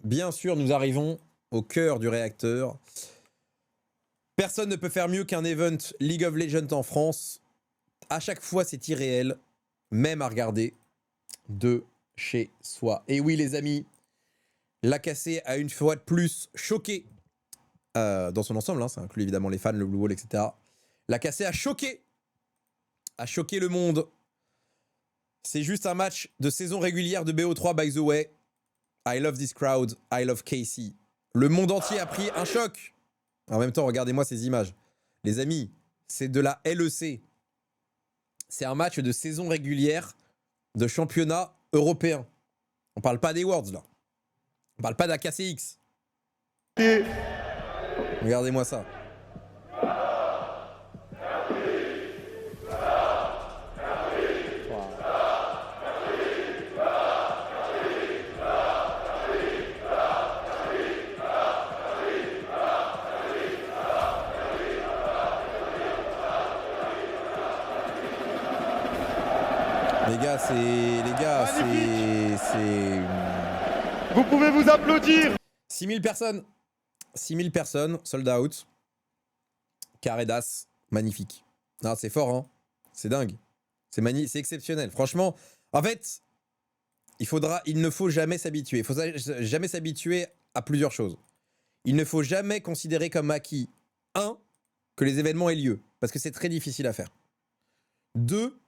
bien sûr, nous arrivons au cœur du réacteur. Personne ne peut faire mieux qu'un event League of Legends en France. À chaque fois, c'est irréel, même à regarder de chez soi. Et oui, les amis, l'AKC a une fois de plus choqué dans son ensemble, hein, ça inclut évidemment les fans, le Blue Wall, etc. L'AKC a choqué le monde. C'est juste un match de saison régulière de BO3, by the way. I love this crowd, I love Casey. Le monde entier a pris un choc. En même temps, regardez-moi ces images. Les amis, c'est de la LEC. C'est un match de saison régulière de championnat européen. On parle pas des Worlds, là. On parle pas d'AKCX. Regardez-moi ça. Les gars, c'est... Vous pouvez vous applaudir. 6000 personnes. 6000 personnes, sold out. Carré d'as, magnifique. Non, c'est fort, hein. C'est dingue. C'est exceptionnel. Franchement, en fait, il ne faut jamais s'habituer. Il faut jamais s'habituer à plusieurs choses. Il ne faut jamais considérer comme acquis, 1, que les événements aient lieu, parce que c'est très difficile à faire. 2,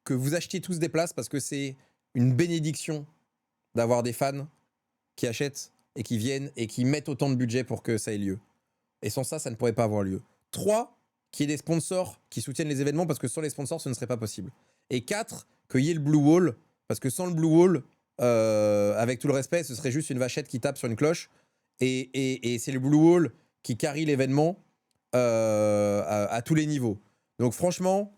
que vous achetiez tous des places, parce que c'est une bénédiction d'avoir des fans qui achètent et qui viennent et qui mettent autant de budget pour que ça ait lieu. Et sans ça, ça ne pourrait pas avoir lieu. 3, qu'il y ait des sponsors qui soutiennent les événements, parce que sans les sponsors, ce ne serait pas possible. Et 4, qu'il y ait le Blue Wall, parce que sans le Blue Wall, avec tout le respect, ce serait juste une vachette qui tape sur une cloche. Et c'est le Blue Wall qui carry l'événement à tous les niveaux. Donc franchement,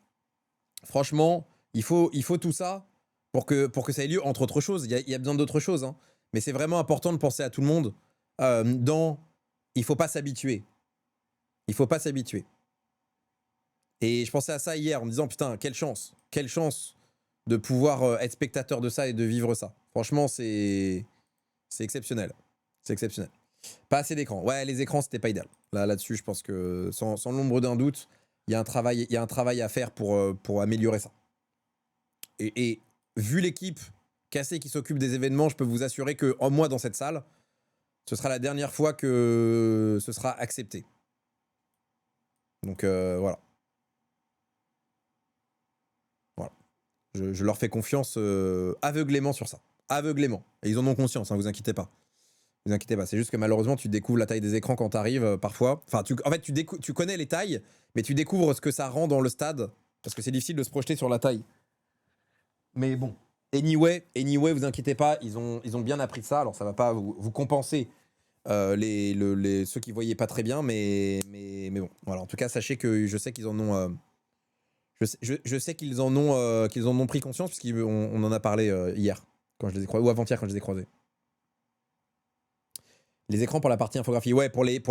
il faut tout ça pour que ça ait lieu, entre autres choses. Il y a besoin d'autres choses, hein. Mais c'est vraiment important de penser à tout le monde. Il faut pas s'habituer. Il faut pas s'habituer. Et je pensais à ça hier en me disant, putain, quelle chance de pouvoir être spectateur de ça et de vivre ça. Franchement, c'est exceptionnel. C'est exceptionnel. Pas assez d'écran. Ouais, les écrans, c'était pas idéal. Là-dessus, je pense que sans l'ombre d'un doute, il y a un travail à faire pour améliorer ça. Et vu l'équipe cassée qui s'occupe des événements, je peux vous assurer que en moi dans cette salle, ce sera la dernière fois que ce sera accepté. Donc voilà. Voilà. Je leur fais confiance aveuglément sur ça. Aveuglément. Et ils en ont conscience, hein, vous inquiétez pas. Vous inquiétez pas. C'est juste que malheureusement, tu découvres la taille des écrans quand t'arrives parfois. Enfin, en fait, tu connais les tailles, mais tu découvres ce que ça rend dans le stade. Parce que c'est difficile de se projeter sur la taille. Mais bon. Anyway, vous inquiétez pas, ils ont bien appris ça. Alors ça va pas vous compenser ceux qui voyaient pas très bien, mais bon. Voilà. En tout cas, sachez que je sais qu'ils en ont. Je sais qu'ils en ont pris conscience puisqu'on en a parlé hier quand je les ai croisés ou avant-hier quand je les ai croisés. Les écrans pour la partie infographie, ouais, pour les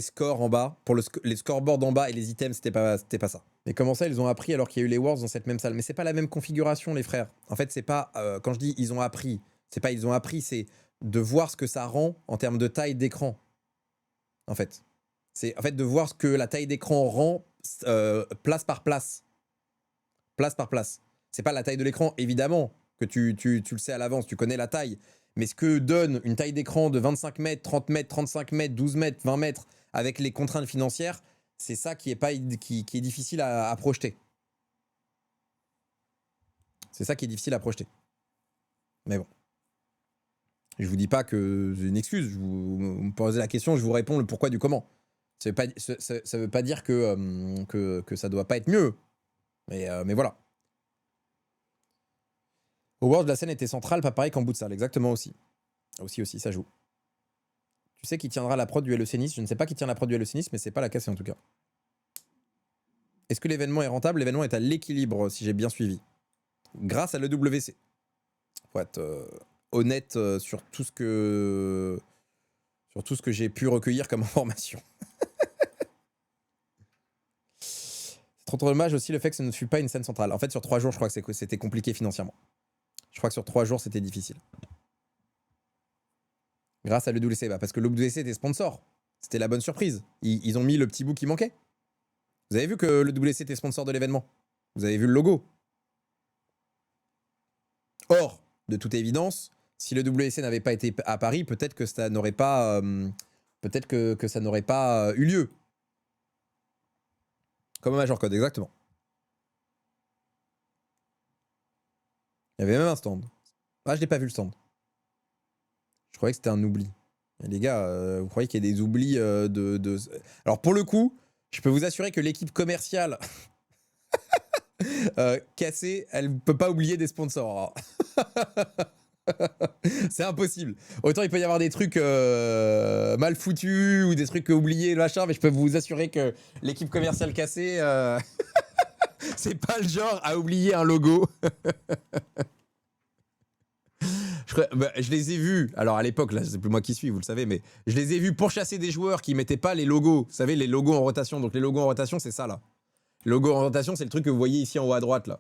scores en bas, les scoreboards en bas et les items, c'était pas ça. Mais comment ça, ils ont appris alors qu'il y a eu les Worlds dans cette même salle? Mais c'est pas la même configuration, les frères. En fait, c'est pas quand je dis ils ont appris, c'est pas ils ont appris, c'est de voir ce que ça rend en termes de taille d'écran. En fait, c'est en fait de voir ce que la taille d'écran rend place par place. Place par place. C'est pas la taille de l'écran, évidemment, que tu le sais à l'avance, tu connais la taille. Mais ce que donne une taille d'écran de 25 mètres, 30 mètres, 35 mètres, 12 mètres, 20 mètres, avec les contraintes financières, c'est ça qui est difficile à projeter. C'est ça qui est difficile à projeter. Mais bon. Je vous dis pas que c'est une excuse. Vous me posez la question, je vous réponds le pourquoi du comment. Ça veut pas dire que ça doit pas être mieux. Mais voilà. Au World, la scène était centrale, pas pareil qu'en bout de salle. Exactement aussi. Aussi, ça joue. Tu sais qui tiendra la prod du LEC Nice? Je ne sais pas qui tient la prod du LEC Nice, mais c'est pas la cassée en tout cas. Est-ce que l'événement est rentable? L'événement est à l'équilibre, si j'ai bien suivi. Grâce à l'EWC. Faut être honnête sur tout ce que j'ai pu recueillir comme information. C'est trop dommage aussi le fait que ce ne fut pas une scène centrale. En fait, sur 3 jours, je crois que c'était compliqué financièrement. Je crois que sur 3 jours, c'était difficile. Grâce à l'EWC. Bah, parce que l'EWC était sponsor. C'était la bonne surprise. Ils ont mis le petit bout qui manquait. Vous avez vu que l'EWC était sponsor de l'événement. Vous avez vu le logo. Or, de toute évidence, si le WC n'avait pas été à Paris, peut-être que ça n'aurait pas, que ça n'aurait pas eu lieu. Comme un Major Code, exactement. Il y avait même un stand. Ah, je n'ai pas vu le stand. Je croyais que c'était un oubli. Et les gars, vous croyez qu'il y a des oublis de... Alors, pour le coup, je peux vous assurer que l'équipe commerciale cassée, elle ne peut pas oublier des sponsors. C'est impossible. Autant il peut y avoir des trucs mal foutus ou des trucs oubliés, machin, mais je peux vous assurer que l'équipe commerciale cassée, c'est pas le genre à oublier un logo. Je les ai vus, alors à l'époque, là c'est plus moi qui suis, vous le savez, mais je les ai vus pourchasser des joueurs qui mettaient pas les logos. Vous savez, les logos en rotation. Donc les logos en rotation, c'est ça là. Le logo en rotation, c'est le truc que vous voyez ici en haut à droite là.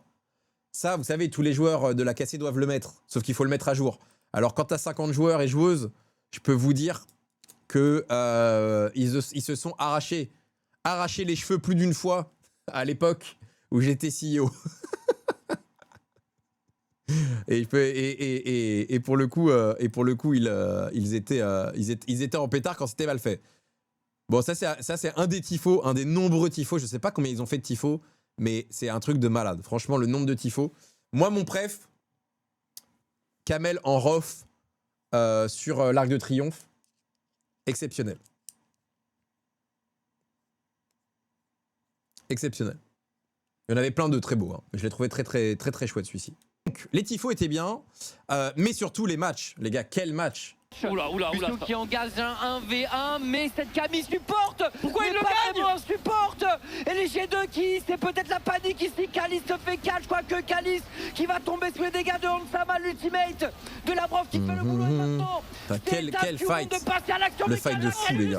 Ça, vous savez, tous les joueurs de la cassée doivent le mettre, sauf qu'il faut le mettre à jour. Alors quand t'as 50 joueurs et joueuses, je peux vous dire que ils se sont arrachés les cheveux plus d'une fois à l'époque où j'étais CEO. Et pour le coup, ils étaient en pétard quand c'était mal fait. Bon, ça c'est un des tifos, un des nombreux tifos. Je sais pas combien ils ont fait de tifos, mais c'est un truc de malade. Franchement, le nombre de tifos. Moi, mon préf, Kamel en rof sur l'Arc de Triomphe, exceptionnel. Exceptionnel. Il y en avait plein de très beaux, hein. Je l'ai trouvé très chouette celui-ci. Donc, les tifos étaient bien, mais surtout les matchs. Les gars, quel match! Oula. Qui engage un 1v1, mais cette Camille supporte. Pourquoi il le gagne? Supporte. Et les G2 qui, c'est peut-être la panique ici. Kalis se fait catch, je crois que Kalis qui va tomber sous les dégâts de Hansama, l'ultimate de Labrov qui fait le boulot et maintenant. Quel fight! Le fight de fou, les gars.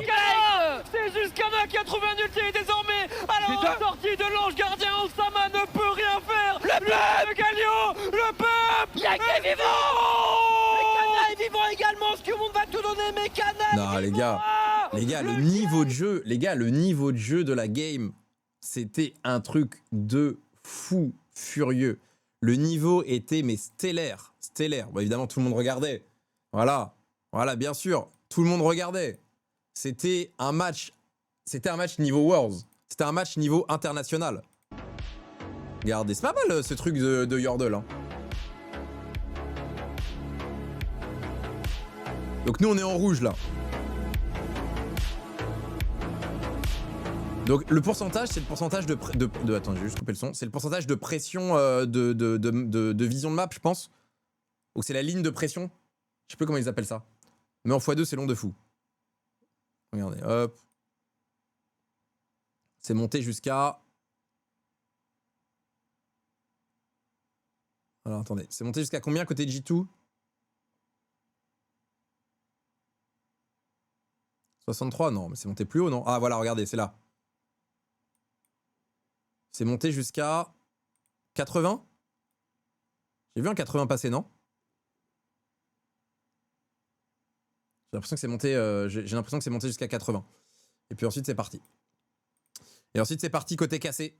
C'est Jusqu'ana qui a trouvé un ulti désormais. Alors la sortie de l'ange gardien, Hansama ne peut rien faire. Le peuple Galio, le peuple. Y'a qui est vivant. Mekana est vivant également. Ce que le monde va tout donner, Mekana. Non, les gars, le niveau de jeu de la game, c'était un truc de fou furieux. Le niveau était mais stellaire. Bon, évidemment, tout le monde regardait. Voilà, bien sûr, tout le monde regardait. C'était un match niveau Worlds. C'était un match niveau international. Regardez, c'est pas mal ce truc de Yordle, hein. Donc nous on est en rouge là. Donc le pourcentage, c'est le pourcentage de attends, j'ai juste coupé le son. C'est le pourcentage de pression de vision de map, je pense. Ou c'est la ligne de pression. Je sais plus comment ils appellent ça. Mais en x2, c'est long de fou. Regardez, hop. C'est monté jusqu'à... Alors attendez, c'est monté jusqu'à combien côté de G2 ? 63, non, mais c'est monté plus haut, non? Ah voilà, regardez, c'est là. C'est monté jusqu'à 80. J'ai vu un 80 passer, non? J'ai l'impression que c'est monté jusqu'à 80. Et puis ensuite, c'est parti. Et ensuite, c'est parti côté cassé.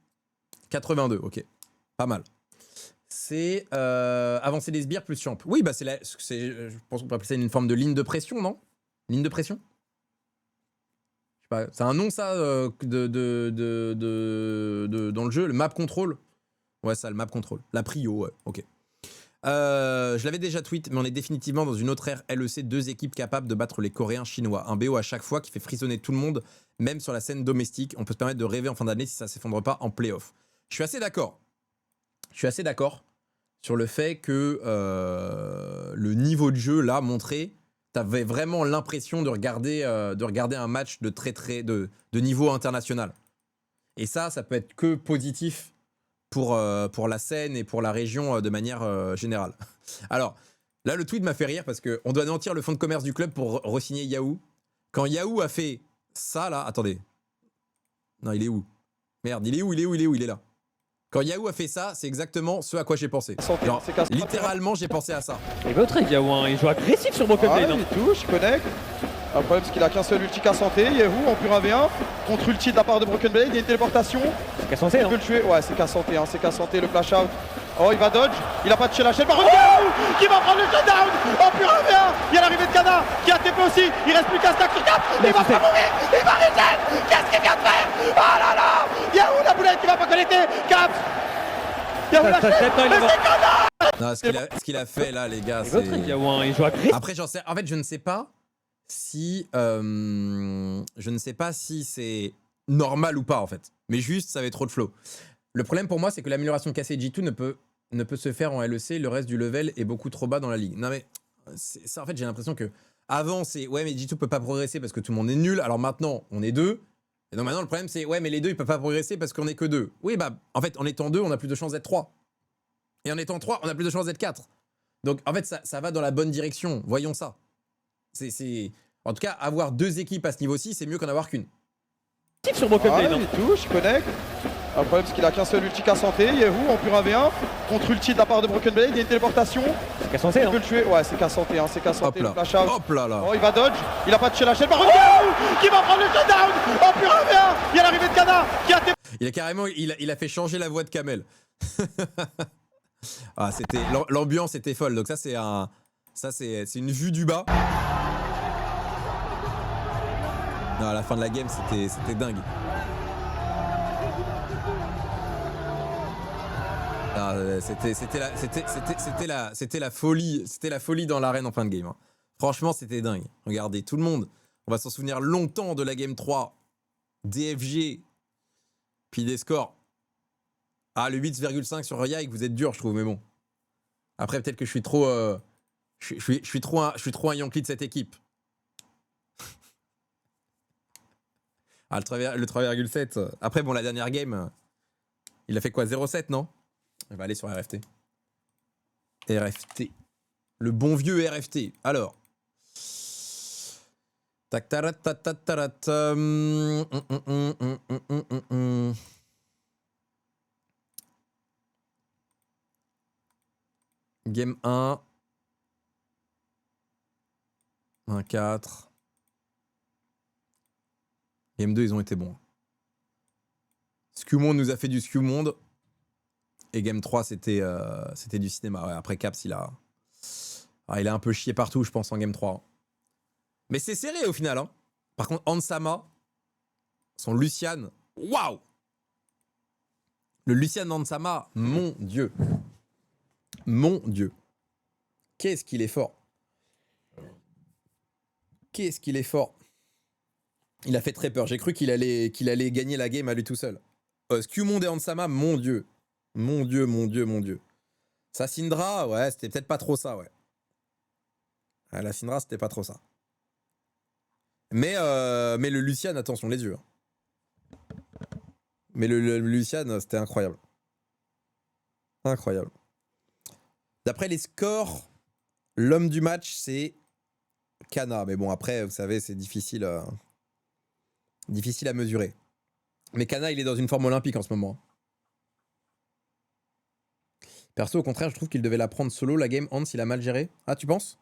82, ok. Pas mal. C'est avancer les sbires plus champ. Oui, bah je pense qu'on peut appeler ça une forme de ligne de pression, non? Ligne de pression? C'est un nom ça dans le jeu, le map control. Ouais, ça, le map control. La prio, ouais, ok. Je l'avais déjà tweet, mais on est définitivement dans une autre ère LEC, 2 équipes capables de battre les Coréens chinois. Un BO à chaque fois qui fait frissonner tout le monde, même sur la scène domestique. On peut se permettre de rêver en fin d'année si ça s'effondre pas en playoff. Je suis assez d'accord. Sur le fait que le niveau de jeu là montré. T'avais vraiment l'impression de regarder un match de niveau international. Et ça peut être que positif pour la scène et pour la région de manière générale. Alors, là, le tweet m'a fait rire parce qu'on doit anéantir le fonds de commerce du club pour re-signer Yahoo. Quand Yahoo a fait ça, là... Attendez. Non, il est où? Merde, il est où? Il est là. Quand Yahoo a fait ça, c'est exactement ce à quoi j'ai pensé. Santé, Genre, c'est casse- littéralement, j'ai pensé à ça. Et votre Yahoo, hein, il joue agressif sur Broken Ah, Blade. il touche, il connecte. Le problème, c'est qu'il a qu'un seul ulti qu'à santé. Yahoo en pur 1v1. Contre ulti de la part de Broken Blade, il y a une téléportation. C'est qu'à santé, Il hein. peut le tuer. Ouais, c'est qu'à santé, hein, c'est qu'à santé. Le flash out. Oh, il va dodge. Il a pas touché la chaîne. Par contre, Yahoo qui va prendre le shutdown. En pur 1v1. Il y a l'arrivée de Kana qui a TP aussi. Il reste plus qu'un stack sur 4. Il va pas mourir. Il va reset. Qu'est-ce qu'il vient de faire? Oh là là. Yahoo, la boulette qui va pas connecter. Caps. Yahoo, la chaîne. Mais c'est Kana. Non, ce qu'il a fait là, les gars, Et votre c'est. Yahoo, hein, il joue agressif. Après, j'en sais. En fait, je ne sais pas si. C'est normal ou pas, en fait. Mais juste, ça avait trop de flow. Le problème pour moi, c'est que l'amélioration de KC G2 ne peut se faire en LEC. Le reste du level est beaucoup trop bas dans la ligue. Non, mais. Ça, en fait, j'ai l'impression que. Avant, c'est. Ouais, mais G2 peut pas progresser parce que tout le monde est nul. Alors maintenant, on est deux. Et donc maintenant, le problème, c'est. Ouais, mais les deux, ils peuvent pas progresser parce qu'on est que deux. Oui, bah, en fait, en étant deux, on a plus de chances d'être trois. Et en étant 3, on a plus de chances d'être 4. Donc, en fait, ça va dans la bonne direction. Voyons ça. En tout cas, avoir 2 équipes à ce niveau-ci, c'est mieux qu'en avoir qu'une. Sur Broken Ah, Blade, hein. il touche, il connecte. Le problème, c'est qu'il a qu'un seul ulti qu'à santé. Yahoo en pur 1v1. Contre ulti de la part de Broken Blade, il y a une téléportation. C'est qu'à santé, Il hein. peut le tuer. Ouais, c'est qu'à santé, hein, c'est qu'à Hop santé. Le là. flash out. Hop là là. Oh, il va dodge. Il a pas touché la chaîne. Par contre, Yahoo qui va prendre le shutdown. En pur 1v1. Il y a l'arrivée de Kana qui a TP. Il a carrément. Il a fait changer la voix de Kamel. Ah, c'était. L'ambiance était folle. Donc, ça, c'est un. Ça, c'est une vue du bas. Non, à la fin de la game, c'était dingue. Ah, c'était la folie. C'était la folie dans l'arène en fin de game. Hein. Franchement, c'était dingue. Regardez, tout le monde. On va s'en souvenir longtemps de la game 3. DFG. Puis des scores. Ah, le 8,5 sur Yike, vous êtes dur, je trouve, mais bon. Après, peut-être que je suis trop. Je suis trop un Yankee de cette équipe. Ah, le 3,7. Après, bon, la dernière game, il a fait quoi, 0,7, non? Il va aller sur RFT. RFT. Le bon vieux RFT. Alors. Tac, tarat, tatat, tarat. Game 1. 1-4. Game 2, ils ont été bons. Skew-Monde nous a fait du Skew-Monde. Et Game 3, c'était du cinéma. Ouais, après Caps, il a un peu chié partout, je pense, en Game 3. Mais c'est serré au final. Hein. Par contre, Hansama, son Lucian, waouh! Le Lucian Hansama, mon Dieu. Mon Dieu. Qu'est-ce qu'il est fort. Qu'est-ce qu'il est fort. Il a fait très peur. J'ai cru qu'il allait gagner la game à lui tout seul. Skew-Monde et Hansama, mon Dieu. Mon Dieu, mon Dieu, mon Dieu. Sa Syndra, ouais, c'était peut-être pas trop ça, ouais. La Syndra, c'était pas trop ça. Mais le Lucian, attention les yeux. Mais le Lucian, c'était incroyable. Incroyable. D'après les scores, l'homme du match, c'est Kana. Mais bon, après, vous savez, c'est difficile à mesurer. Mais Kana, il est dans une forme olympique en ce moment. Perso, au contraire, je trouve qu'il devait la prendre solo, la game. Hans, il a mal géré. Ah, tu penses?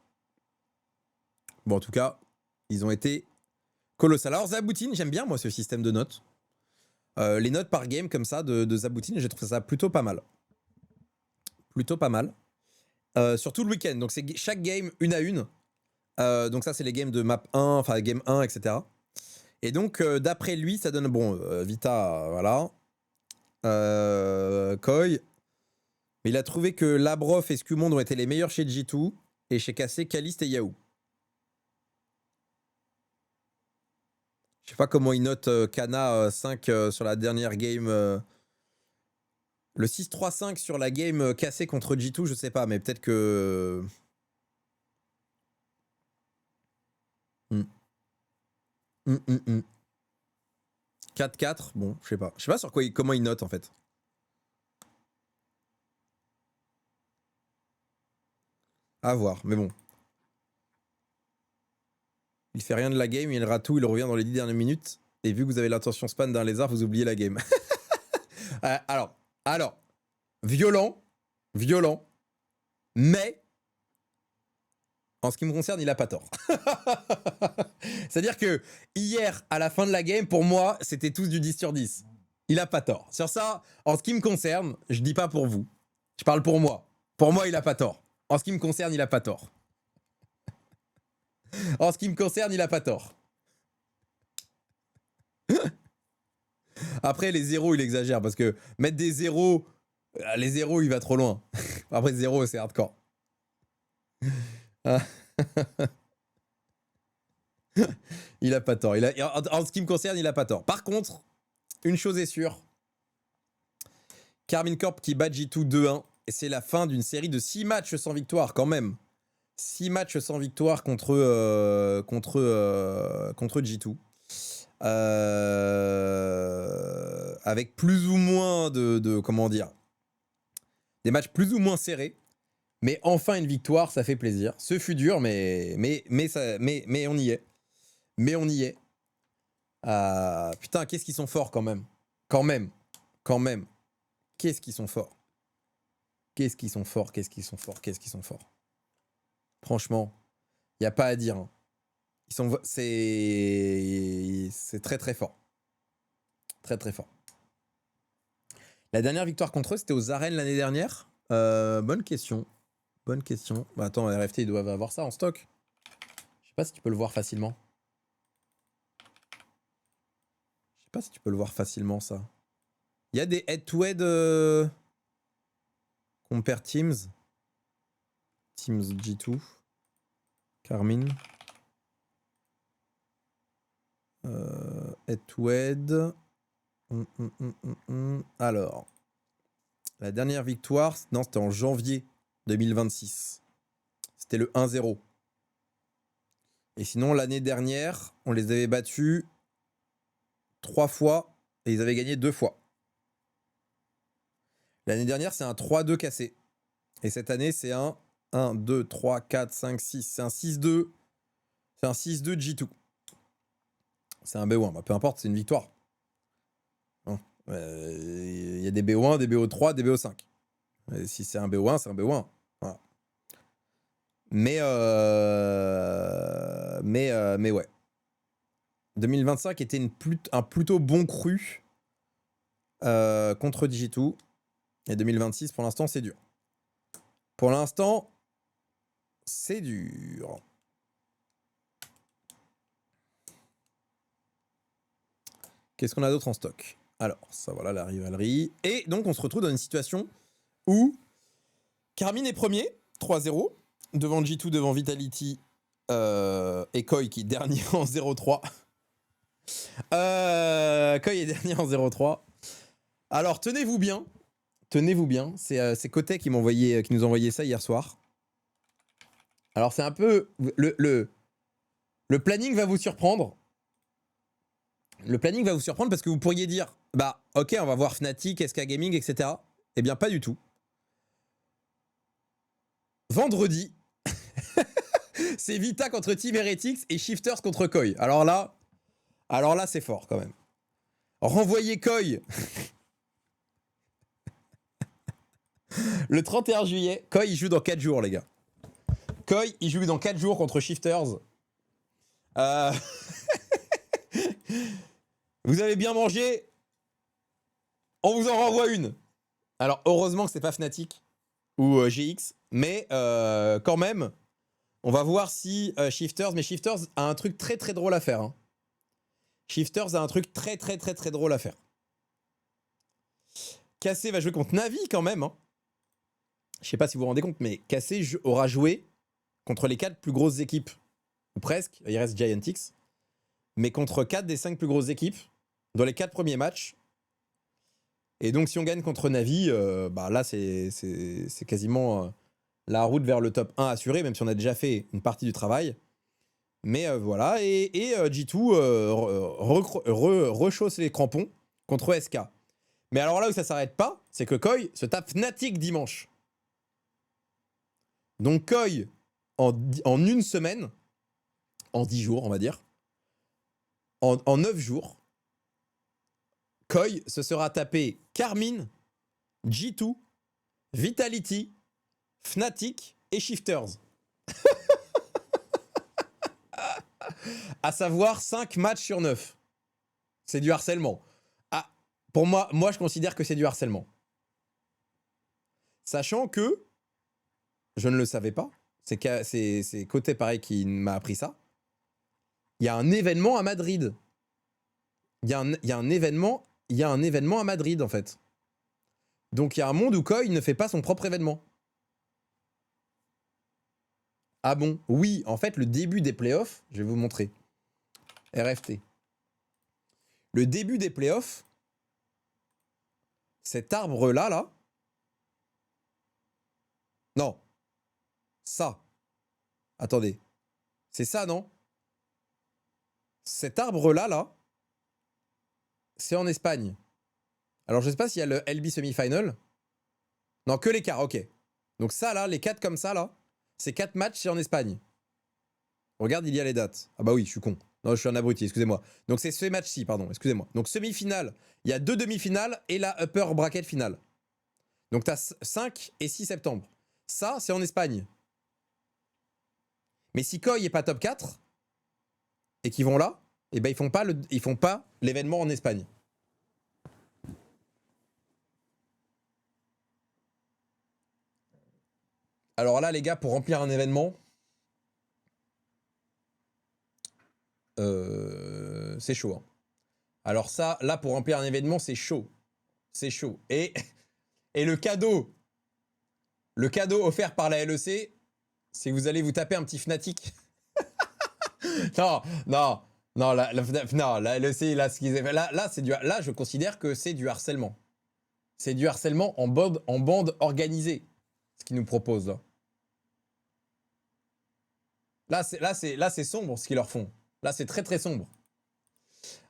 Bon, en tout cas, ils ont été colossal. Alors, Zaboutine, j'aime bien, moi, ce système de notes. Les notes par game, comme ça, de Zaboutine, je trouve ça plutôt pas mal. Plutôt pas mal. Surtout le week-end. Donc, c'est chaque game, une à une. Donc, ça, c'est les games de map 1, enfin, game 1, etc. Et donc, d'après lui, ça donne... Bon, Vita, voilà. Koi. Mais il a trouvé que Labrov et Skew-Monde ont été les meilleurs chez G2 et chez KC, Kalist et Yahoo. Je sais pas comment il note Kana 5 sur la dernière game. Le 6-3-5 sur la game KC contre G2, je sais pas, mais peut-être que... 4-4, bon, je sais pas. Je sais pas sur quoi comment il note en fait. À voir, mais bon. Il fait rien de la game, il rate tout, il revient dans les 10 dernières minutes. Et vu que vous avez l'intention span d'un lézard, vous oubliez la game. Alors, violent, mais en ce qui me concerne, il a pas tort. C'est-à-dire que hier, à la fin de la game, pour moi, c'était tous du 10 sur 10. Il a pas tort. Sur ça, en ce qui me concerne, je dis pas pour vous. Je parle pour moi. Pour moi, il a pas tort. En ce qui me concerne, il a pas tort. En ce qui me concerne, il a pas tort. Après, les zéros, il exagère parce que mettre des zéros, les zéros, il va trop loin. Après, zéro, c'est hardcore. Il a pas tort. En ce qui me concerne, il a pas tort. Par contre, une chose est sûre. Karmine Corp qui bat G2 2-1. Et c'est la fin d'une série de 6 matchs sans victoire, quand même. 6 matchs sans victoire contre G2. Avec plus ou moins comment dire, des matchs plus ou moins serrés. Mais enfin une victoire, ça fait plaisir. Ce fut dur, mais on y est. Mais on y est. Putain, qu'est-ce qu'ils sont forts quand même. Quand même. Qu'est-ce qu'ils sont forts. Qu'est-ce qu'ils sont forts. Franchement, il n'y a pas à dire. Hein. C'est très très fort. Très très fort. La dernière victoire contre eux, c'était aux arènes l'année dernière. Bonne question. Bah attends, RFT, ils doivent avoir ça en stock. Je sais pas si tu peux le voir facilement. Ça. Il y a des head-to-head compare Teams. Teams G2. Karmine. Head-to-head. Alors. La dernière victoire, non, c'était en janvier 2026. C'était le 1-0. Et sinon, l'année dernière, on les avait battus 3 fois et ils avaient gagné 2 fois. L'année dernière, c'est un 3-2 cassé. Et cette année, c'est un 1, 2, 3, 4, 5, 6. C'est un 6-2. C'est un 6-2 G2. C'est un BO1. Bah, peu importe, c'est une victoire. Il y a des BO1, des BO3, des BO5. Et si c'est un BO1, c'est un BO1. Voilà. Mais ouais. 2025 était un plutôt bon cru contre G2. Et 2026, pour l'instant, c'est dur. Qu'est-ce qu'on a d'autre en stock? Alors, ça voilà la rivalerie. Et donc, on se retrouve dans une situation où Karmine est premier, 3-0, devant G2, devant Vitality et Koi qui est dernier en 0-3. Koi est dernier en 0-3. Alors, tenez-vous bien. C'est Kotek qui nous a envoyé ça hier soir. Alors, c'est un peu... Le planning va vous surprendre. Parce que vous pourriez dire, bah, ok, on va voir Fnatic, SK Gaming, etc. Eh bien, pas du tout. Vendredi, c'est Vita contre Team Heretics et Shifters contre Koi. Alors là, c'est fort quand même. Renvoyer Koi le 31 juillet. Koi, il joue dans 4 jours, les gars. Koi, il joue dans 4 jours contre Shifters. Vous avez bien mangé. On vous en renvoie une. Alors, heureusement que c'est pas Fnatic ou GX. Mais quand même, on va voir si Shifters... Mais Shifters a un truc très très drôle à faire. Hein. Shifters a un truc très très très très drôle à faire. Cassé va jouer contre Navi quand même. Hein. Je sais pas si vous vous rendez compte, mais Cassé aura joué contre les 4 plus grosses équipes. Ou presque, il reste Giantix. Mais contre 4 des 5 plus grosses équipes dans les 4 premiers matchs. Et donc si on gagne contre Navi, bah là c'est quasiment la route vers le top 1 assuré, même si on a déjà fait une partie du travail. Mais voilà, et G2 rechausse les crampons contre SK. Mais alors là où ça s'arrête pas, c'est que Koi se tape Fnatic dimanche. Donc Koi, en une semaine, en 10 jours on va dire, en 9 jours, Koi se sera tapé Karmine, G2 Vitality, Fnatic et Shifters. À savoir 5 matchs sur 9. C'est du harcèlement. Ah, pour moi, je considère que c'est du harcèlement. Sachant que, je ne le savais pas, c'est Côté pareil qui m'a appris ça. Il y a un événement à Madrid. Il y a un événement à Madrid en fait. Donc il y a un monde où Koi ne fait pas son propre événement. Ah bon? Oui, en fait, le début des playoffs, je vais vous montrer. RFT. Le début des playoffs, cet arbre-là, là. Non. Ça. Attendez. C'est ça, non? Cet arbre-là, là, c'est en Espagne. Alors, je sais pas s'il y a le LB semi-final. Non, que les quarts, ok. Donc ça, là, les 4 comme ça, là, c'est 4 matchs, c'est en Espagne. Regarde, il y a les dates. Ah bah oui, je suis con. Non, je suis un abruti, excusez-moi. Donc c'est ce match-ci, pardon, excusez-moi. Donc semi-finale, il y a 2 demi-finales et la upper bracket finale. Donc t'as 5 et 6 septembre. Ça, c'est en Espagne. Mais si Koi est pas top 4 et qu'ils vont là, eh ben ils font pas l'événement en Espagne. Alors là, les gars, pour remplir un événement, c'est chaud. Hein. Alors ça, là, pour remplir un événement, c'est chaud. C'est chaud. Et le cadeau offert par la LEC, c'est que vous allez vous taper un petit Fnatic. non, la LEC, là, ce qu'ils avaient, là, je considère que c'est du harcèlement. C'est du harcèlement en bande organisée, ce qu'ils nous proposent là. Là, c'est sombre ce qu'ils leur font. Là, c'est très très sombre.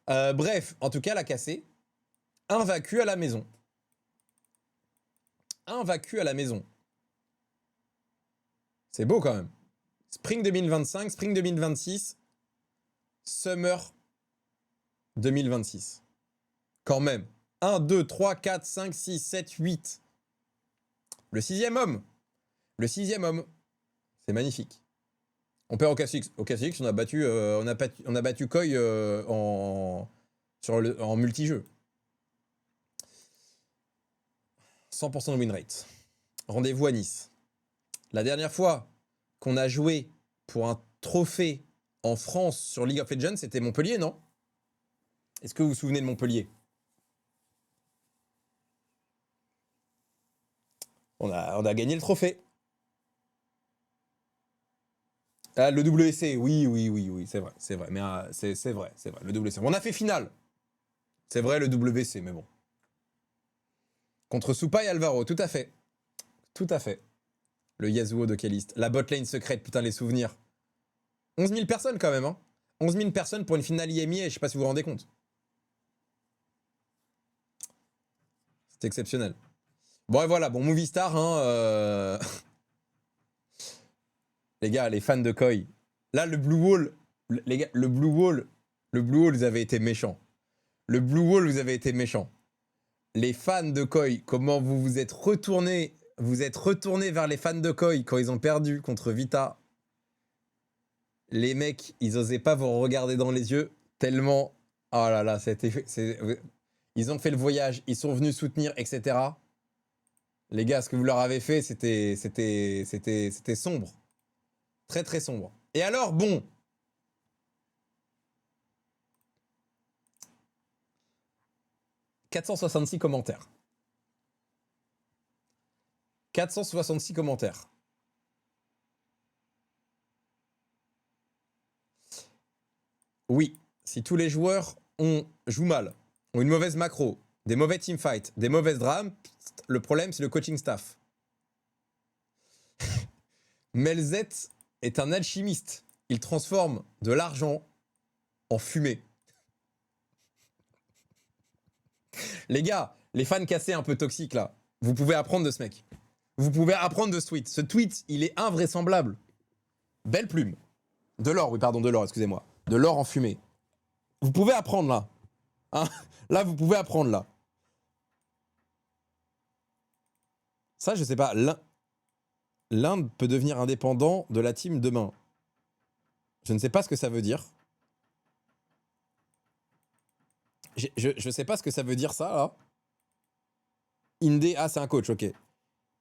Bref, en tout cas, la cassée. Invaincu à la maison. Invaincu à la maison. C'est beau quand même. Spring 2025, Spring 2026, Summer 2026. Quand même. 1, 2, 3, 4, 5, 6, 7, 8. Le 6e homme. Le 6e homme. C'est magnifique. On perd au KSX. Au KSX, on a battu Koi en multijeu. 100% de win rate. Rendez-vous à Nice. La dernière fois qu'on a joué pour un trophée en France sur League of Legends, c'était Montpellier, non? Est-ce que vous vous souvenez de Montpellier? On a gagné le trophée. Ah, le WC, oui, c'est vrai. Mais c'est vrai, le WC. On a fait finale. C'est vrai, le WC, mais bon. Contre Supa et Alvaro, tout à fait. Tout à fait. Le Yasuo de Caliste. La botlane secrète, putain, les souvenirs. 11 000 personnes quand même, hein. 11 000 personnes pour une finale IMIA, je sais pas si vous vous rendez compte. C'est exceptionnel. Bon, et voilà, bon, Movistar, hein. Les gars, les fans de Koi. Là, le Blue Wall, les gars, le Blue Wall, vous avez été méchants. Le Blue Wall, vous avez été méchants. Les fans de Koi, comment vous vous êtes retournés vers les fans de Koi quand ils ont perdu contre Vita. Les mecs, ils osaient pas vous regarder dans les yeux tellement. Oh là là, ils ont fait le voyage, ils sont venus soutenir, etc. Les gars, ce que vous leur avez fait, c'était sombre. Très très sombre. Et alors, bon. « 466 commentaires. 466 commentaires. Oui, si tous les joueurs jouent mal, ont une mauvaise macro, des mauvais teamfights, des mauvaises drames, le problème c'est le coaching staff. Melzet est un alchimiste. Il transforme de l'argent en fumée. Les gars, les fans cassés un peu toxiques là, vous pouvez apprendre de ce mec. Vous pouvez apprendre de ce tweet. Ce tweet, il est invraisemblable. Belle plume. De l'or, oui, pardon, de l'or, excusez-moi. De l'or en fumée. Vous pouvez apprendre là. Hein, là, vous pouvez apprendre là. Ça, je sais pas. L'Inde peut devenir indépendant de la team demain. Je ne sais pas ce que ça veut dire. Je sais pas ce que ça veut dire, ça, là. Indé, ah, c'est un coach, ok.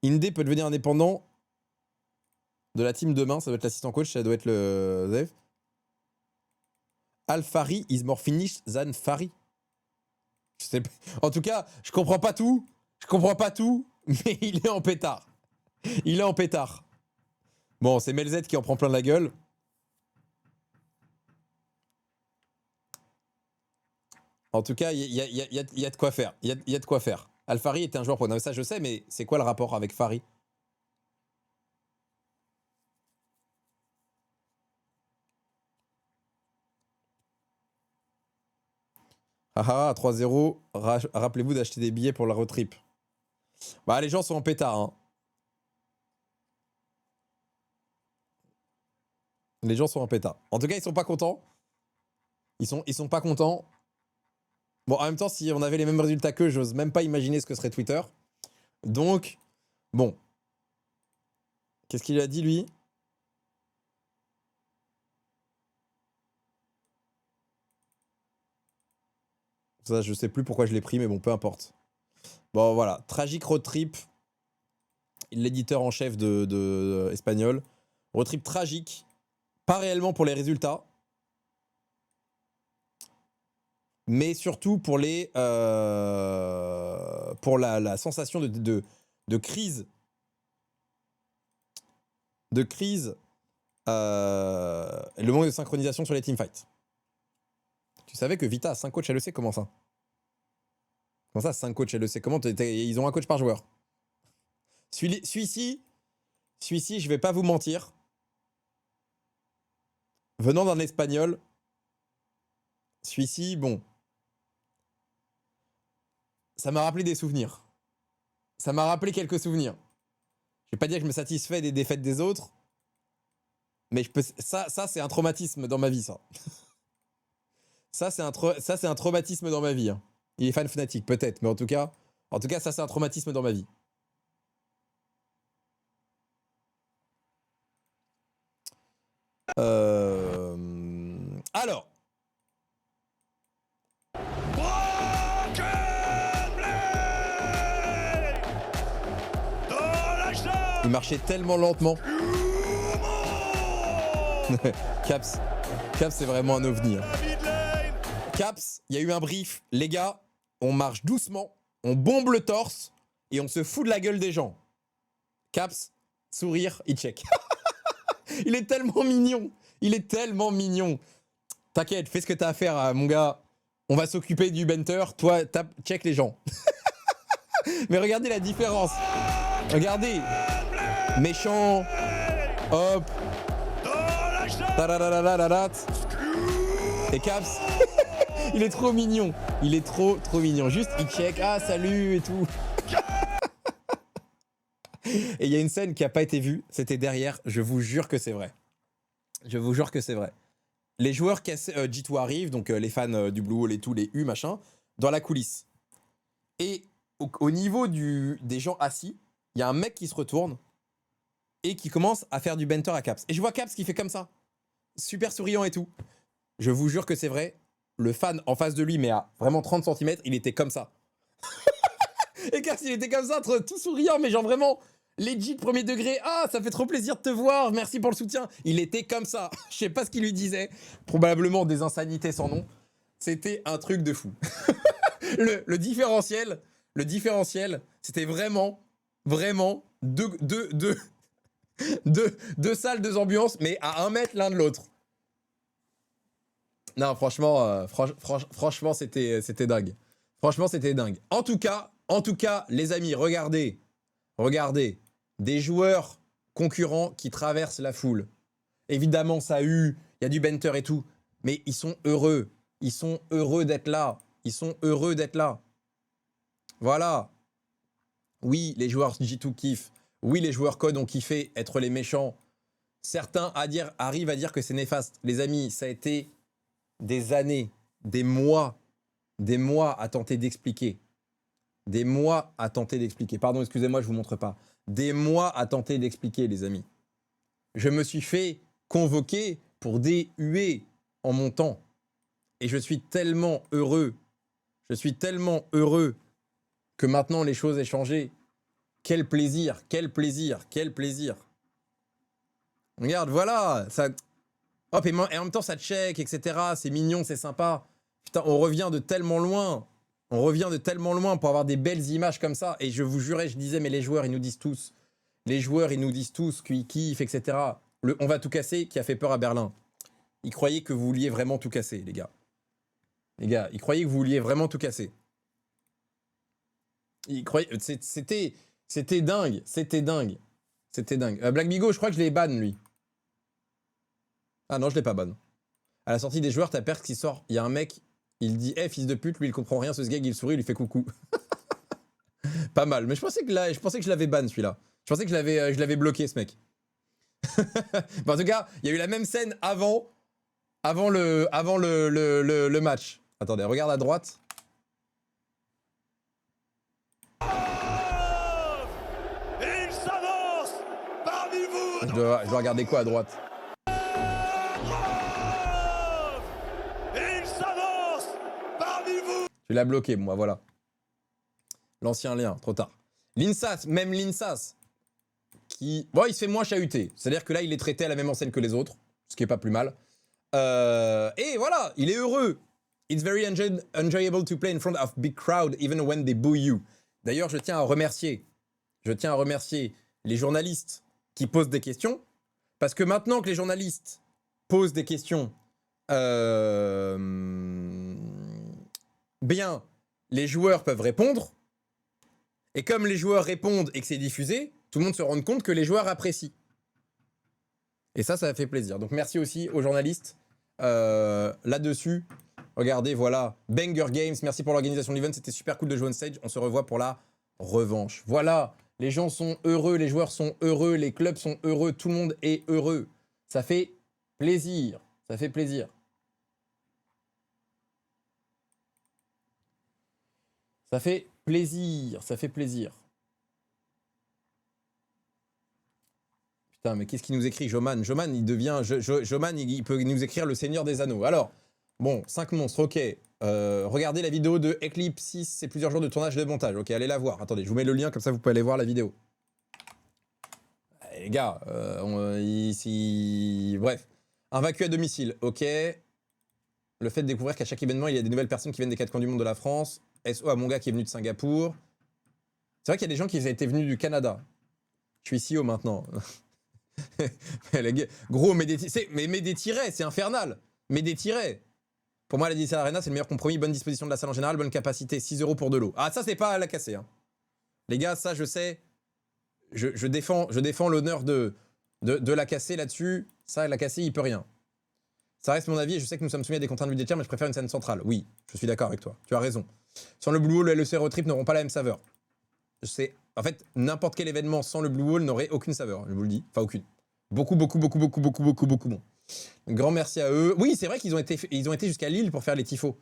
Indé peut devenir indépendant de la team demain. Ça doit être l'assistant coach, ça doit être le Zev. Al-Fari is more finished than Fari. Je sais pas. En tout cas, je comprends pas tout. Je comprends pas tout, mais il est en pétard. Il est en pétard. Bon, c'est Melzet qui en prend plein la gueule. En tout cas, il y a de quoi faire. Il y a de quoi faire. Al-Fari était un joueur pro. Non, mais ça, je sais, mais c'est quoi le rapport avec Fari? Ah ah, 3-0. Rappelez-vous d'acheter des billets pour la road trip. Bah, les gens sont en pétard, hein. Les gens sont en pétard. En tout cas, ils sont pas contents. Ils sont pas contents. Bon, en même temps, si on avait les mêmes résultats qu'eux, j'ose même pas imaginer ce que serait Twitter. Donc, bon. Qu'est-ce qu'il a dit, lui? Ça, je sais plus pourquoi je l'ai pris, mais bon, peu importe. Bon, voilà. Tragique road trip. L'éditeur en chef de espagnol. Road trip tragique. Pas réellement pour les résultats. Mais surtout pour les pour la sensation de crise. De crise. Le manque de synchronisation sur les teamfights. Tu savais que Vita a 5 coachs LEC, comment ça? Comment ça, 5 coachs LEC? Comment ils ont un coach par joueur? Celui-ci, je vais pas vous mentir. Venant d'un espagnol, celui-ci, bon. Ça m'a rappelé des souvenirs. Ça m'a rappelé quelques souvenirs. Je vais pas dire que je me satisfais des défaites des autres. Mais je peux, ça c'est un traumatisme dans ma vie, ça. Ça, c'est un traumatisme dans ma vie. Hein. Il est fan Fnatic, peut-être. Mais en tout cas, ça, c'est un traumatisme dans ma vie. Alors. Il marchait tellement lentement. Caps, c'est vraiment un ovni. Hein. Caps, il y a eu un brief. Les gars, on marche doucement, on bombe le torse et on se fout de la gueule des gens. Caps, sourire, il check. Il est tellement mignon. Il est tellement mignon. T'inquiète, fais ce que t'as à faire, mon gars. On va s'occuper du benter. Toi, check les gens. Mais regardez la différence. Regardez. Méchant. Hop. Et Caps. Il est trop mignon. Il est trop mignon. Juste, il check. Ah, salut et tout. Et il y a une scène qui n'a pas été vue. C'était derrière. Je vous jure que c'est vrai. Je vous jure que c'est vrai. Les joueurs G2 arrivent, donc les fans du Blue Hole et tout, les U, machin, dans la coulisse. Et au niveau des gens assis, il y a un mec qui se retourne et qui commence à faire du banter à Caps. Et je vois Caps qui fait comme ça. Super souriant et tout. Je vous jure que c'est vrai. Le fan en face de lui, mais à vraiment 30 cm, il était comme ça. Et Caps, il était comme ça, tout souriant, mais genre vraiment legit premier degré. Ah, ça fait trop plaisir de te voir, merci pour le soutien. Il était comme ça. Je sais pas ce qu'il lui disait. Probablement des insanités sans nom. C'était un truc de fou. le différentiel, c'était vraiment deux salles, deux ambiances, mais à 1 mètre l'un de l'autre. Non, franchement, franchement, c'était dingue. Franchement, c'était dingue. En tout cas, les amis, regardez. Des joueurs concurrents qui traversent la foule. Évidemment, ça a eu, il y a du banter et tout, mais ils sont heureux. Ils sont heureux d'être là. Voilà. Oui, les joueurs G2 kiffent. Oui, les joueurs Code ont kiffé être les méchants. Certains arrivent à dire que c'est néfaste. Les amis, ça a été des années, des mois à tenter d'expliquer. Pardon, excusez-moi, je vous montre pas. des mois à tenter d'expliquer, les amis. Je me suis fait convoquer pour des huées en montant. Et je suis tellement heureux. Je suis tellement heureux que maintenant les choses aient changé. Quel plaisir, quel plaisir, quel plaisir. Regarde, voilà. Ça... Hop, et en même temps, ça check, etc. C'est mignon, c'est sympa. Putain, on revient de tellement loin. On revient de tellement loin pour avoir des belles images comme ça. Et je vous jurais, je disais, mais les joueurs, ils nous disent tous. Les joueurs, ils nous disent tous qu'ils kiffent, etc. On va tout casser qui a fait peur à Berlin. Ils croyaient que vous vouliez vraiment tout casser, les gars. Les gars, ils croyaient que vous vouliez vraiment tout casser. Ils croyaient... C'était dingue. C'était dingue. C'était dingue. Black Bigo, je crois que je l'ai ban, lui. Ah non, je l'ai pas ban. À la sortie des joueurs, t'as Perks qui sort. Il y a un mec, il dit hey, fils de pute, lui, il comprend rien. Ce gag, il sourit, il lui fait coucou. Pas mal. Mais je pensais que je l'avais ban, celui-là. Je pensais que je l'avais bloqué, ce mec. Bon, en tout cas, il y a eu la même scène avant le match. Attendez, regarde à droite. Il s'avance parmi vous. Je dois regarder quoi à droite? Il s'avance parmi vous. Tu l'as bloqué, moi, voilà. L'ancien lien, trop tard. L'Insas, même l'Insas, qui... Bon, il se fait moins chahuter. C'est-à-dire que là, il est traité à la même enseigne que les autres, ce qui est pas plus mal. Et voilà, il est heureux. It's very enjoyable to play in front of big crowd, even when they boo you. D'ailleurs, je tiens à remercier les journalistes qui posent des questions, parce que maintenant que les journalistes posent des questions, bien, les joueurs peuvent répondre, et comme les joueurs répondent et que c'est diffusé, tout le monde se rend compte que les joueurs apprécient. Et ça fait plaisir. Donc merci aussi aux journalistes là-dessus. Regardez, voilà, Banger Games, merci pour l'organisation de l'event, c'était super cool de jouer on stage. On se revoit pour la revanche. Voilà, les gens sont heureux, les joueurs sont heureux, les clubs sont heureux, tout le monde est heureux. Ça fait plaisir, ça fait plaisir. Ça fait plaisir, ça fait plaisir. Putain, mais qu'est-ce qu'il nous écrit, Joman? Joman, il devient... Joman, il peut nous écrire le Seigneur des Anneaux. Alors, bon, 5 monstres, ok. Regardez la vidéo de Eclipse 6, c'est plusieurs jours de tournage et de montage. Ok, allez la voir. Attendez, je vous mets le lien, comme ça vous pouvez aller voir la vidéo. Les gars, bref. Invaincu à domicile, ok. Le fait de découvrir qu'à chaque événement, il y a des nouvelles personnes qui viennent des 4 coins du monde de la France. SO à mon gars qui est venu de Singapour. C'est vrai qu'il y a des gens qui étaient venus du Canada. Je suis CEO maintenant. Gros, mais des tirets, c'est infernal. Mais des tirets. Pour moi, la DCL Arena, c'est le meilleur compromis. Bonne disposition de la salle en général, bonne capacité. 6 € pour de l'eau. Ah, ça, c'est pas à la casser. Hein. Les gars, ça, je sais. Je défends l'honneur de la casser là-dessus. Ça, la casser, il peut rien. Ça reste mon avis et je sais que nous sommes soumis à des contraintes budgétaires, mais je préfère une scène centrale. Oui, je suis d'accord avec toi. Tu as raison. Sans le Blue Wall, le LEC Road n'auront pas la même saveur. En fait, n'importe quel événement sans le Blue Wall n'aurait aucune saveur. Je vous le dis. Enfin, aucune. Beaucoup bon. Grand merci à eux. Oui, c'est vrai qu'ils ont été jusqu'à Lille pour faire les tifos.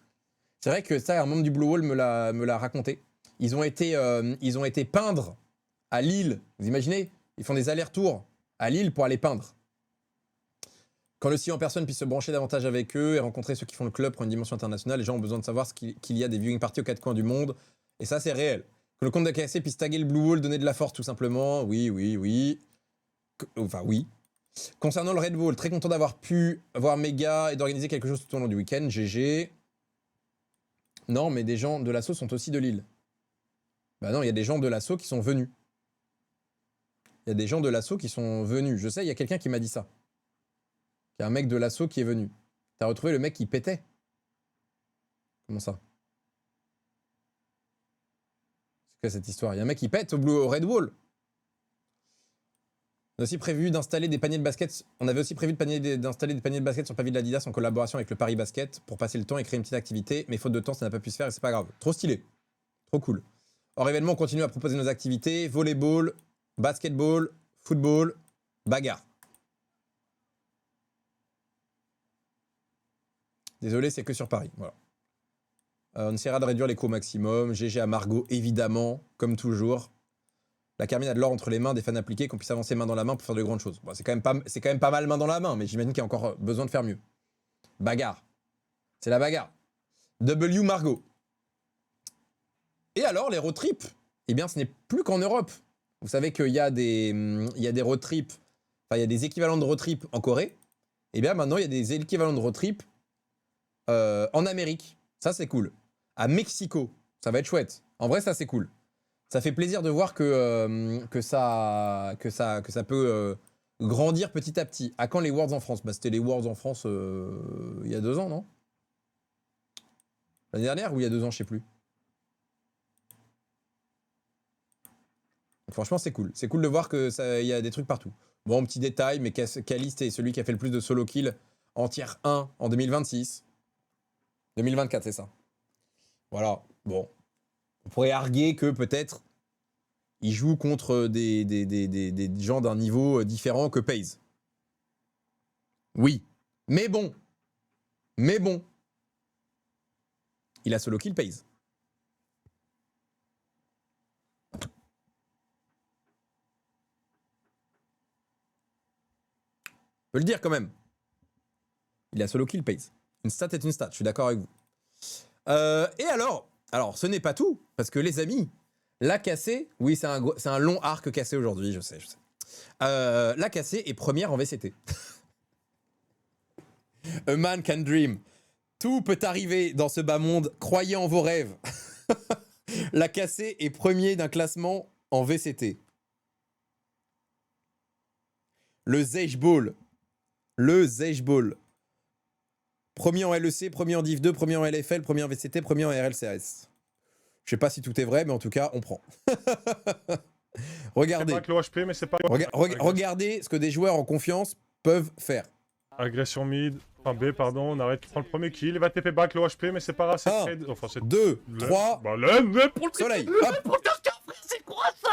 C'est vrai que ça, un membre du Blue Wall me l'a raconté. Ils ont été peindre à Lille. Vous imaginez? Ils font des allers-retours à Lille pour aller peindre. Quand le CEO en personne puisse se brancher davantage avec eux et rencontrer ceux qui font le club pour une dimension internationale, les gens ont besoin de savoir qu'il y a des viewing parties aux 4 coins du monde. Et ça, c'est réel. Que le compte d'AKC puisse taguer le Blue Wall, donner de la force tout simplement. Oui. Enfin, oui. Concernant le Red Bull, très content d'avoir pu voir Mega et d'organiser quelque chose tout au long du week-end. GG. Non, mais des gens de l'assaut sont aussi de Lille. Bah non, il y a des gens de l'assaut qui sont venus. Il y a des gens de l'assaut qui sont venus. Je sais, il y a quelqu'un qui m'a dit ça. Il y a un mec de l'assaut qui est venu. T'as retrouvé le mec qui pétait? Comment ça? C'est quoi cette histoire? Il y a un mec qui pète au Red Bull. On avait aussi prévu d'installer des paniers de basket. On avait aussi prévu d'installer des paniers de basket sur le pavillon de l'Adidas en collaboration avec le Paris Basket pour passer le temps et créer une petite activité. Mais faute de temps, ça n'a pas pu se faire et c'est pas grave. Trop stylé. Trop cool. Hors événement, on continue à proposer nos activités. Volleyball, basketball, football, bagarre. Désolé, c'est que sur Paris. Voilà. On essaiera de réduire les coûts au maximum. GG à Margot, évidemment, comme toujours. La Carmine a de l'or entre les mains, des fans appliqués, qu'on puisse avancer main dans la main pour faire de grandes choses. Bon, c'est quand même pas mal main dans la main, mais j'imagine qu'il y a encore besoin de faire mieux. Bagarre. C'est la bagarre. W Margot. Et alors, les road trips, eh bien, ce n'est plus qu'en Europe. Vous savez qu'il y a des road trips, enfin, il y a des équivalents de road trips en Corée. Eh bien, maintenant, il y a des équivalents de road trips en Amérique. Ça, c'est cool. À Mexico. Ça va être chouette. En vrai, ça, c'est cool. Ça fait plaisir de voir que ça peut grandir petit à petit. À quand les Worlds en France? Bah, c'était les Worlds en France il y a 2 ans, non? L'année dernière ou il y a 2 ans, je sais plus. Donc, franchement, c'est cool. C'est cool de voir qu'il y a des trucs partout. Bon, petit détail, mais Caliste est celui qui a fait le plus de solo kills en tier 1 en 2026. 2024, c'est ça. Voilà. Bon. On pourrait arguer que peut-être il joue contre des gens d'un niveau différent que FaZe. Oui. Mais bon. Il a solo kill FaZe. On peut le dire quand même. Il a solo kill FaZe. Une stat est une stat, je suis d'accord avec vous. Et alors, ce n'est pas tout, parce que les amis, la cassée, oui, c'est un long arc cassé aujourd'hui, je sais. La cassée est première en VCT. A man can dream. Tout peut arriver dans ce bas monde, croyez en vos rêves. La cassée est premier d'un classement en VCT. Le Zeich Ball. Premier en LEC, premier en Div 2, premier en LFL, premier en VCT, premier en RLCS. Je sais pas si tout est vrai, mais en tout cas, on prend. Regardez. C'est pas que l'OHP, mais c'est pas... Regardez ce que des joueurs en confiance peuvent faire. Agression mid, enfin B, pardon, on arrête, prend le premier kill, il va TP back l'OHP, mais c'est pas grave, c'est 1, 2, 3, bah le pour le soleil. Hop. C'est quoi ça?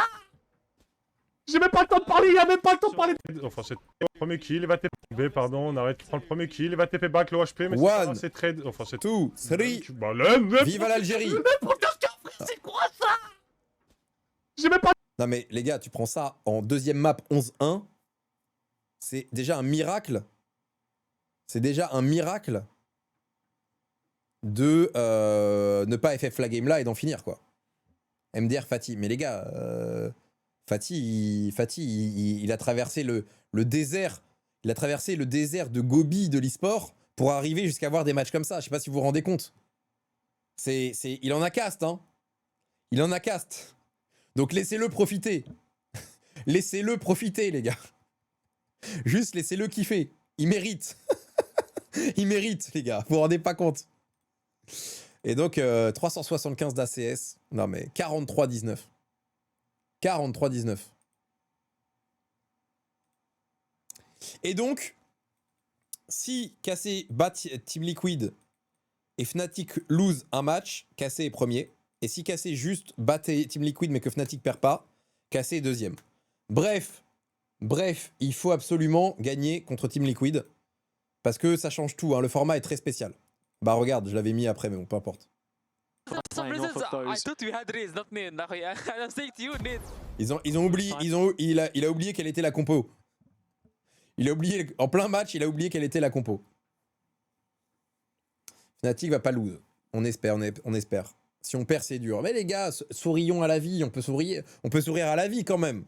J'ai même pas le temps de parler, il y a même pas le temps de parler. Enfin, c'est le premier kill, il va TP B, pardon, on arrête, prend le premier kill, il va TP back l'OHP, mais c'est pas grave, c'est trade. Enfin, c'est 2, 3, bah vive à l'Algérie. C'est quoi ça? J'ai même pas... Non mais les gars, tu prends ça en deuxième map 11-1, c'est déjà un miracle. C'est déjà un miracle de ne pas FF la game là et d'en finir quoi. MDR Fatih, mais les gars, Fatih, il a traversé le désert, il a traversé le désert de Gobi de l'e-sport pour arriver jusqu'à avoir des matchs comme ça. Je sais pas si vous vous rendez compte. Il en a caste, hein. Il en a caste. Donc laissez-le profiter. Laissez-le profiter, les gars. Juste laissez-le kiffer. Il mérite. Il mérite, les gars. Vous vous rendez pas compte. Et donc, 375 d'ACS. Non, mais 43-19. 43-19. Et donc, si Cassé bat Team Liquid et Fnatic lose un match, Cassé est premier. Et si Cassé juste bat Team Liquid mais que Fnatic perd pas, Cassé est deuxième. Bref, il faut absolument gagner contre Team Liquid. Parce que ça change tout, hein. Le format est très spécial. Bah regarde, je l'avais mis après, mais bon, peu importe. Ils ont oublié, il a oublié quelle était la compo. Il a oublié, en plein match, il a oublié quelle était la compo. Fnatic va pas lose. On espère. Si on perd, c'est dur. Mais les gars, sourions à la vie, on peut sourire à la vie quand même.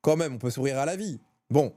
On peut sourire à la vie. Bon,